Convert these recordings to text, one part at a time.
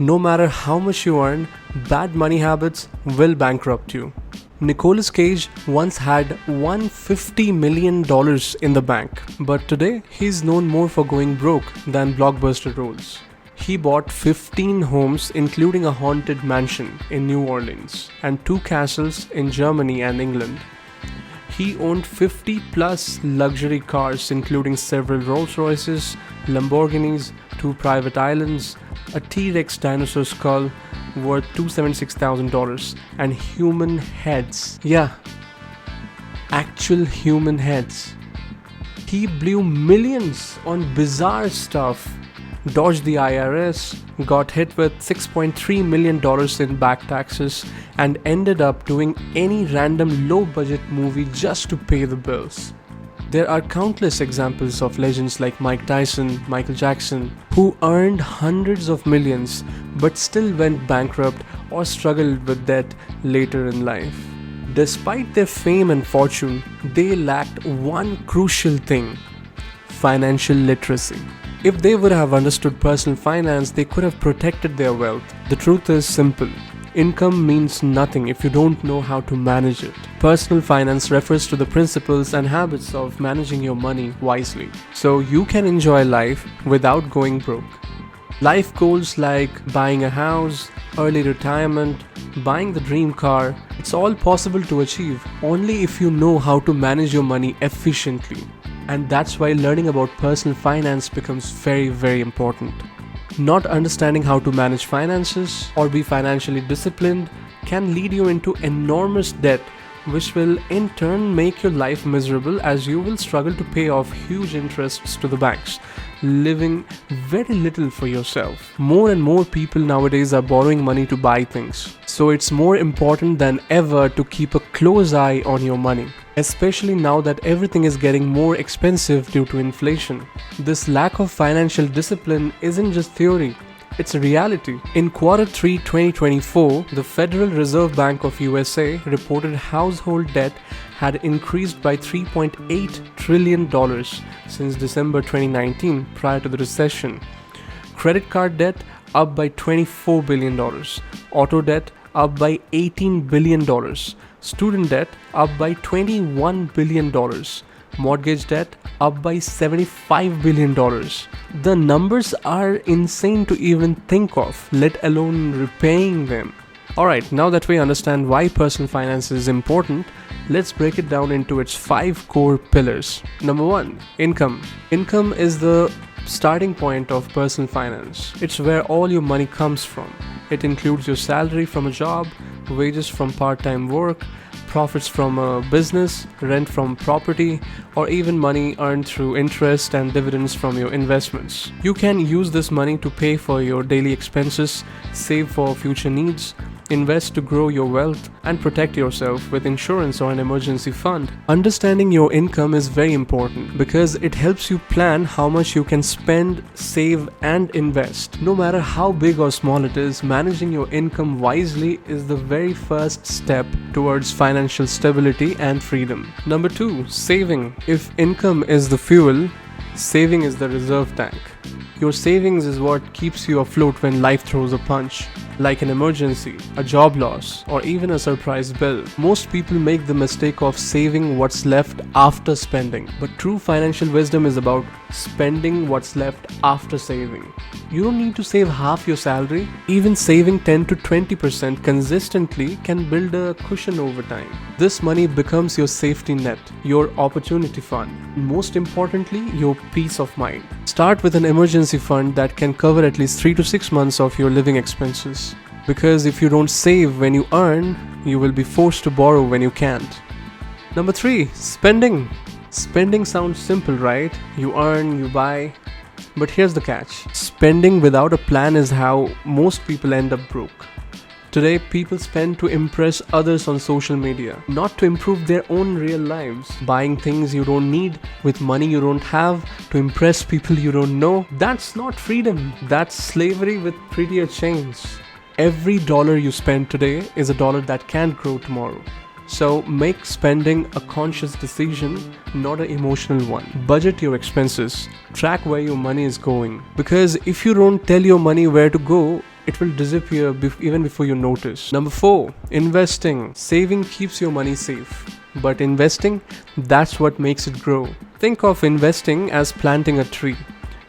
No matter how much you earn, bad money habits will bankrupt you. Nicolas Cage once had $150 million in the bank, but today he's known more for going broke than blockbuster roles. He bought 15 homes, including a haunted mansion in New Orleans and 2 castles in Germany and England. He owned 50 plus luxury cars, including several Rolls Royces, Lamborghinis, 2 private islands, a T-Rex dinosaur skull worth $276,000, and human heads. Yeah, actual human heads. He blew millions on bizarre stuff, dodged the IRS, got hit with $6.3 million in back taxes, and ended up doing any random low budget movie just to pay the bills. There are countless examples of legends like Mike Tyson, Michael Jackson, who earned hundreds of millions but still went bankrupt or struggled with debt later in life. Despite their fame and fortune, they lacked one crucial thing: financial literacy. If they would have understood personal finance, they could have protected their wealth. The truth is simple. Income means nothing if you don't know how to manage it. Personal finance refers to the principles and habits of managing your money wisely, so you can enjoy life without going broke. Life goals like buying a house, early retirement, buying the dream car, it's all possible to achieve only if you know how to manage your money efficiently. And that's why learning about personal finance becomes very important. Not understanding how to manage finances or be financially disciplined can lead you into enormous debt, which will in turn make your life miserable as you will struggle to pay off huge interests to the banks, living very little for yourself. More and more people nowadays are borrowing money to buy things, so it's more important than ever to keep a close eye on your money, especially now that everything is getting more expensive due to inflation. This lack of financial discipline isn't just theory, it's a reality. In Q3 2024, the Federal Reserve Bank of USA reported household debt had increased by $3.8 trillion since December 2019, prior to the recession. Credit card debt up by $24 billion, auto debt up by $18 billion, student debt up by $21 billion, mortgage debt up by $75 billion. The numbers are insane to even think of, let alone repaying them. Alright, now that we understand why personal finance is important, let's break it down into its 5 core pillars. Number 1, income. Income is the starting point of personal finance. It's where all your money comes from. It includes your salary from a job, wages from part-time work, profits from a business, rent from property, or even money earned through interest and dividends from your investments. You can use this money to pay for your daily expenses, save for future needs, invest to grow your wealth, and protect yourself with insurance or an emergency fund. Understanding your income is very important because it helps you plan how much you can spend, save, and invest. No matter how big or small it is, managing your income wisely is the very first step towards financial stability and freedom. Number 2, saving. If income is the fuel, saving is the reserve tank. Your savings is what keeps you afloat when life throws a punch, like an emergency, a job loss, or even a surprise bill. Most people make the mistake of saving what's left after spending, but true financial wisdom is about spending what's left after saving. You don't need to save half your salary. Even saving 10 to 20% consistently can build a cushion over time. This money becomes your safety net, your opportunity fund, and most importantly, your peace of mind. Start with an emergency fund that can cover at least 3 to 6 months of your living expenses. Because if you don't save when you earn, you will be forced to borrow when you can't. Number 3, spending. Spending sounds simple, right? You earn, you buy. But here's the catch. Spending without a plan is how most people end up broke. Today, people spend to impress others on social media, not to improve their own real lives. Buying things you don't need with money you don't have to impress people you don't know. That's not freedom. That's slavery with prettier chains. Every dollar you spend today is a dollar that can't grow tomorrow. So make spending a conscious decision, not an emotional one. Budget your expenses. Track where your money is going. Because if you don't tell your money where to go, it will disappear even before you notice. Number 4, investing. Saving keeps your money safe, but investing, that's what makes it grow. Think of investing as planting a tree.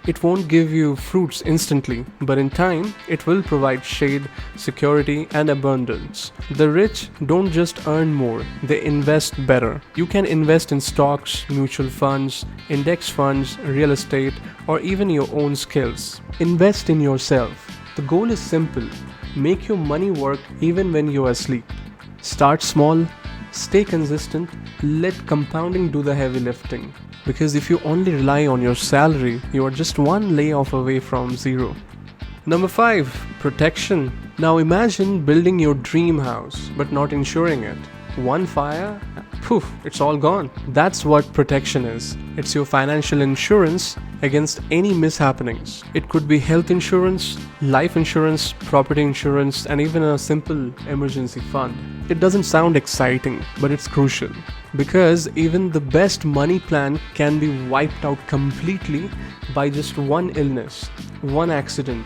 It won't give you fruits instantly, but in time, it will provide shade, security, and abundance. The rich don't just earn more, they invest better. You can invest in stocks, mutual funds, index funds, real estate, or even your own skills. Invest in yourself. The goal is simple: make your money work even when you're asleep. Start small, stay consistent, let compounding do the heavy lifting. Because if you only rely on your salary, you are just one layoff away from zero. Number 5, protection. Now imagine building your dream house, but not insuring it. One fire, poof, it's all gone. That's what protection is. It's your financial insurance against any mishappenings. It could be health insurance, life insurance, property insurance, and even a simple emergency fund. It doesn't sound exciting, but it's crucial. Because even the best money plan can be wiped out completely by just one illness, one accident.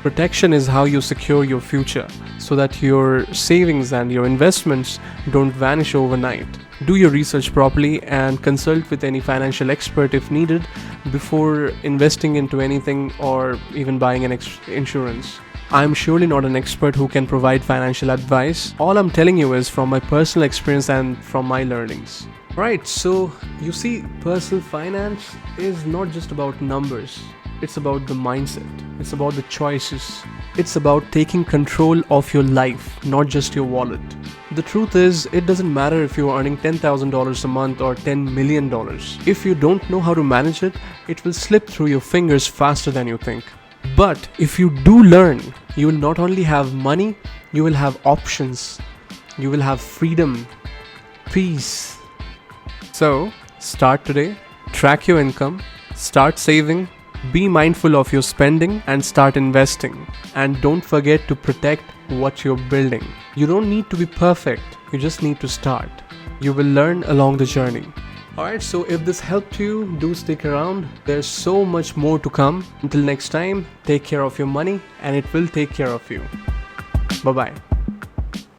Protection is how you secure your future so that your savings and your investments don't vanish overnight. Do your research properly and consult with any financial expert if needed before investing into anything or even buying an insurance. I'm surely not an expert who can provide financial advice. All I'm telling you is from my personal experience and from my learnings. Right, so you see, personal finance is not just about numbers. It's about the mindset. It's about the choices. It's about taking control of your life, not just your wallet. The truth is, it doesn't matter if you're earning $10,000 a month or $10 million. If you don't know how to manage it, it will slip through your fingers faster than you think. But if you do learn, you will not only have money, you will have options. You will have freedom, peace. So, start today, track your income, start saving, be mindful of your spending, and start investing. And don't forget to protect what you're building. You don't need to be perfect, you just need to start. You will learn along the journey. Alright, so if this helped you, do stick around. There's so much more to come. Until next time, take care of your money and it will take care of you. Bye-bye.